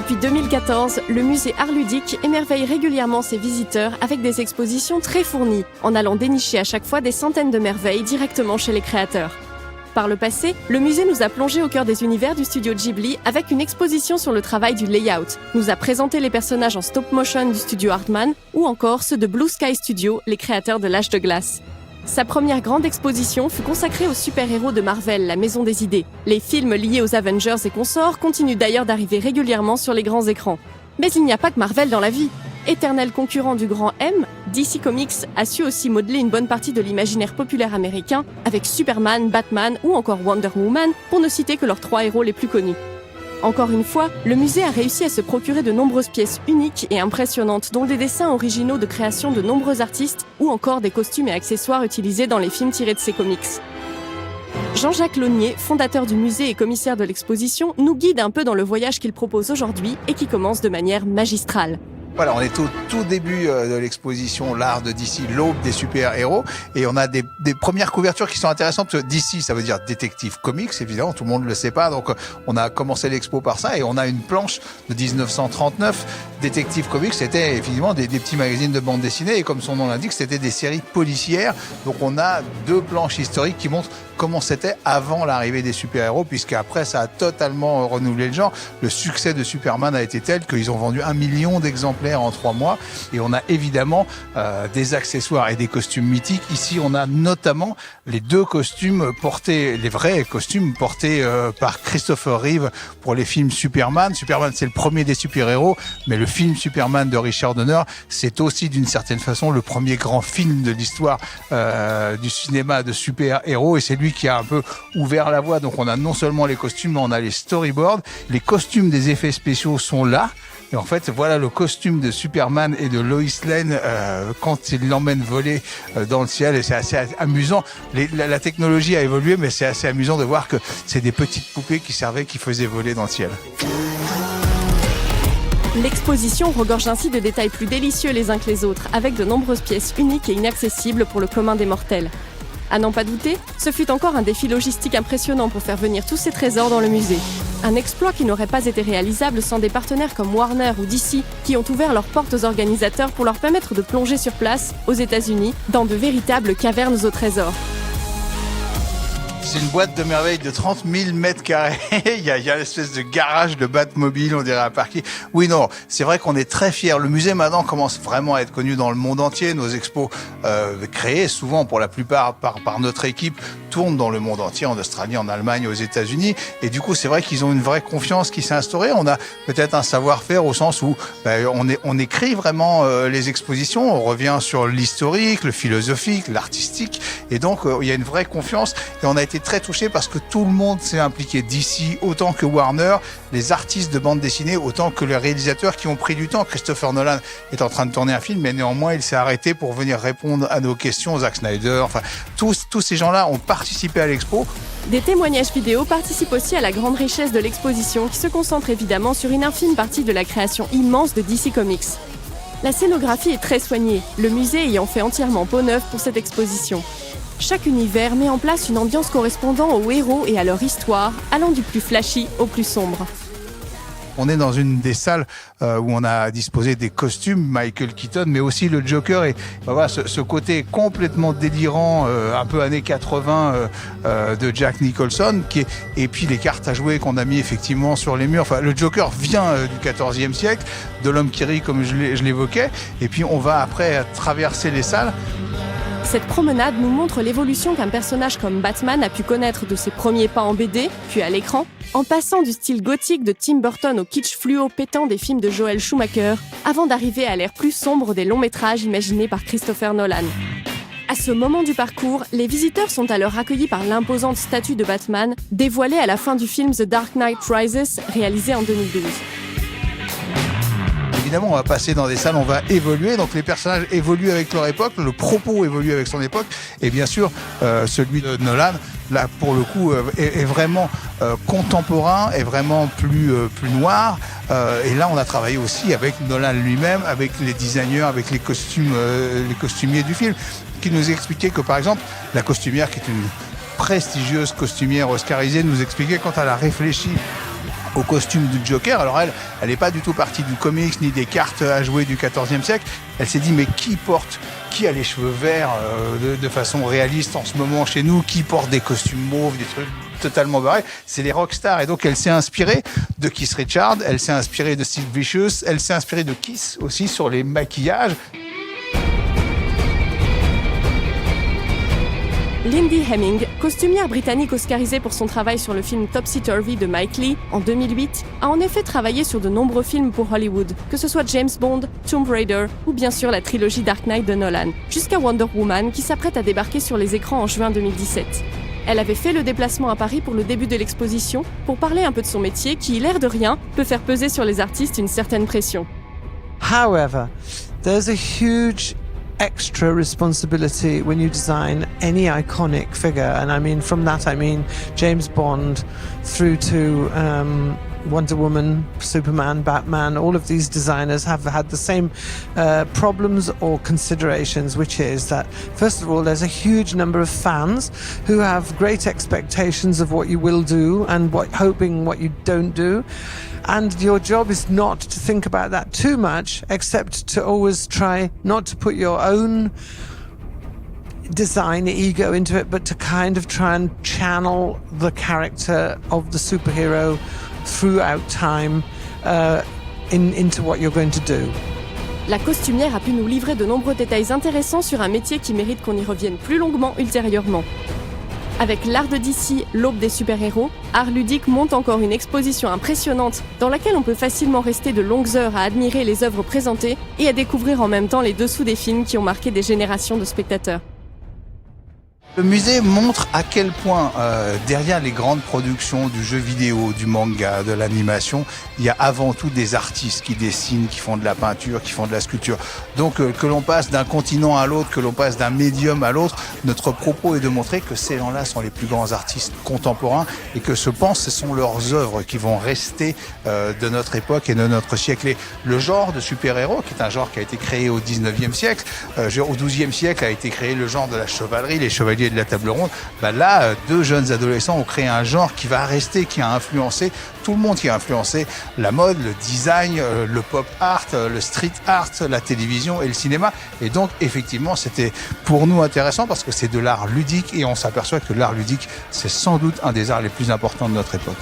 Depuis 2014, le musée Art Ludique émerveille régulièrement ses visiteurs avec des expositions très fournies, en allant dénicher à chaque fois des centaines de merveilles directement chez les créateurs. Par le passé, le musée nous a plongé au cœur des univers du studio Ghibli avec une exposition sur le travail du layout, nous a présenté les personnages en stop motion du studio Aardman ou encore ceux de Blue Sky Studio, les créateurs de l'Âge de glace. Sa première grande exposition fut consacrée aux super-héros de Marvel, la maison des idées. Les films liés aux Avengers et consorts continuent d'ailleurs d'arriver régulièrement sur les grands écrans. Mais il n'y a pas que Marvel dans la vie. Éternel concurrent du grand M, DC Comics a su aussi modeler une bonne partie de l'imaginaire populaire américain avec Superman, Batman ou encore Wonder Woman, pour ne citer que leurs 3 héros les plus connus. Encore une fois, le musée a réussi à se procurer de nombreuses pièces uniques et impressionnantes, dont des dessins originaux de création de nombreux artistes ou encore des costumes et accessoires utilisés dans les films tirés de ces comics. Jean-Jacques Launier, fondateur du musée et commissaire de l'exposition, nous guide un peu dans le voyage qu'il propose aujourd'hui et qui commence de manière magistrale. Voilà, on est au tout début de l'exposition L'Art de DC, l'aube des super-héros, et on a des premières couvertures qui sont intéressantes. DC, ça veut dire Detective Comics, évidemment, tout le monde ne le sait pas, donc on a commencé l'expo par ça, et on a une planche de 1939. Detective Comics, c'était évidemment des petits magazines de bande dessinée, et comme son nom l'indique, c'était des séries policières. Donc on a 2 planches historiques qui montrent comment c'était avant l'arrivée des super-héros, puisqu'après ça a totalement renouvelé le genre. Le succès de Superman a été tel qu'ils ont vendu 1 million d'exemplaires en 3 mois, et on a évidemment des accessoires et des costumes mythiques. Ici on a notamment les 2 costumes portés, les vrais costumes portés par Christopher Reeve pour les films Superman. Superman, c'est le premier des super-héros, mais le film Superman de Richard Donner, c'est aussi d'une certaine façon le premier grand film de l'histoire du cinéma de super-héros, et c'est lui qui a un peu ouvert la voie. Donc on a non seulement les costumes, mais on a les storyboards, les costumes des effets spéciaux sont là. Et en fait, voilà le costume de Superman et de Lois Lane quand il l'emmène voler dans le ciel. Et c'est assez amusant. La technologie a évolué, mais c'est assez amusant de voir que c'est des petites poupées qui faisaient voler dans le ciel. L'exposition regorge ainsi de détails plus délicieux les uns que les autres, avec de nombreuses pièces uniques et inaccessibles pour le commun des mortels. À n'en pas douter, ce fut encore un défi logistique impressionnant pour faire venir tous ces trésors dans le musée. Un exploit qui n'aurait pas été réalisable sans des partenaires comme Warner ou DC qui ont ouvert leurs portes aux organisateurs pour leur permettre de plonger sur place, aux États-Unis, dans de véritables cavernes au trésor. C'est une boîte de merveilles de 30 000 mètres carrés. Il y a une espèce de garage de Batmobile, on dirait un parking. Oui, non, c'est vrai qu'on est très fiers. Le musée maintenant commence vraiment à être connu dans le monde entier. Nos expos créées souvent pour la plupart par notre équipe tournent dans le monde entier, en Australie, en Allemagne, aux États-Unis. Et du coup, c'est vrai qu'ils ont une vraie confiance qui s'est instaurée. On a peut-être un savoir-faire au sens où on écrit vraiment les expositions. On revient sur l'historique, le philosophique, l'artistique. Et donc, il y a une vraie confiance. Et on a été très touché parce que tout le monde s'est impliqué, d'ici autant que Warner, les artistes de bande dessinée autant que les réalisateurs qui ont pris du temps. Christopher Nolan est en train de tourner un film, mais néanmoins il s'est arrêté pour venir répondre à nos questions. Zack Snyder, enfin tous ces gens-là ont participé à l'expo. Des témoignages vidéo participent aussi à la grande richesse de l'exposition qui se concentre évidemment sur une infime partie de la création immense de DC Comics. La scénographie est très soignée, le musée ayant fait entièrement peau neuve pour cette exposition. Chaque univers met en place une ambiance correspondant aux héros et à leur histoire, allant du plus flashy au plus sombre. On est dans une des salles où on a disposé des costumes, Michael Keaton, mais aussi le Joker. Et voilà, ce côté complètement délirant, un peu années 80 de Jack Nicholson, et puis les cartes à jouer qu'on a mis effectivement sur les murs. Enfin, le Joker vient du XIVe siècle, de l'homme qui rit, comme je l'évoquais. Et puis on va après traverser les salles. Cette promenade nous montre l'évolution qu'un personnage comme Batman a pu connaître de ses premiers pas en BD, puis à l'écran, en passant du style gothique de Tim Burton au kitsch fluo pétant des films de Joel Schumacher, avant d'arriver à l'ère plus sombre des longs métrages imaginés par Christopher Nolan. À ce moment du parcours, les visiteurs sont alors accueillis par l'imposante statue de Batman, dévoilée à la fin du film The Dark Knight Rises, réalisé en 2012. Évidemment, on va passer dans des salles, on va évoluer. Donc les personnages évoluent avec leur époque, le propos évolue avec son époque. Et bien sûr, celui de Nolan, là pour le coup, est vraiment contemporain, est vraiment plus noir. Et là, on a travaillé aussi avec Nolan lui-même, avec les designers, avec les costumiers du film, qui nous expliquaient que par exemple, la costumière qui est une prestigieuse costumière oscarisée nous expliquait quand elle a réfléchi au costume du Joker. Alors elle n'est pas du tout partie du comics ni des cartes à jouer du XIVe siècle. Elle s'est dit mais qui a les cheveux verts de façon réaliste en ce moment chez nous, qui porte des costumes mauves, des trucs totalement barrés, c'est les rockstars. Et donc elle s'est inspirée de Keith Richards, elle s'est inspirée de Sid Vicious, elle s'est inspirée de Kiss aussi sur les maquillages. Lindy Hemming, costumière britannique oscarisée pour son travail sur le film Topsy-Turvy de Mike Leigh en 2008, a en effet travaillé sur de nombreux films pour Hollywood, que ce soit James Bond, Tomb Raider ou bien sûr la trilogie Dark Knight de Nolan, jusqu'à Wonder Woman qui s'apprête à débarquer sur les écrans en juin 2017. Elle avait fait le déplacement à Paris pour le début de l'exposition pour parler un peu de son métier qui, l'air de rien, peut faire peser sur les artistes une certaine pression. However, there's a huge extra responsibility when you design any iconic figure, and I mean from that I mean James Bond through to Wonder Woman, Superman, Batman. All of these designers have had the same problems or considerations, which is that first of all there's a huge number of fans who have great expectations of what you will do and hoping what you don't do. And your job is not to think about that too much, except to always try not to put your own design ego into it, but to kind of try and channel the character of the superhero throughout time into what you're going to do. La costumière a pu nous livrer de nombreux détails intéressants sur un métier qui mérite qu'on y revienne plus longuement ultérieurement. Avec l'art de DC, l'aube des super-héros, Art Ludique monte encore une exposition impressionnante dans laquelle on peut facilement rester de longues heures à admirer les œuvres présentées et à découvrir en même temps les dessous des films qui ont marqué des générations de spectateurs. Le musée montre à quel point, derrière les grandes productions du jeu vidéo, du manga, de l'animation, il y a avant tout des artistes qui dessinent, qui font de la peinture, qui font de la sculpture. Donc que l'on passe d'un continent à l'autre, que l'on passe d'un médium à l'autre, notre propos est de montrer que ces gens-là sont les plus grands artistes contemporains et que ce sont leurs œuvres qui vont rester de notre époque et de notre siècle. Et le genre de super-héros, qui est un genre qui a été créé au 19e siècle, au 12e siècle a été créé le genre de la chevalerie, les chevaliers de la table ronde. Là, deux jeunes adolescents ont créé un genre qui va rester, qui a influencé tout le monde, qui a influencé la mode, le design, le pop art, le street art, la télévision et le cinéma. Et donc, effectivement, c'était pour nous intéressant parce que c'est de l'art ludique et on s'aperçoit que l'art ludique, c'est sans doute un des arts les plus importants de notre époque.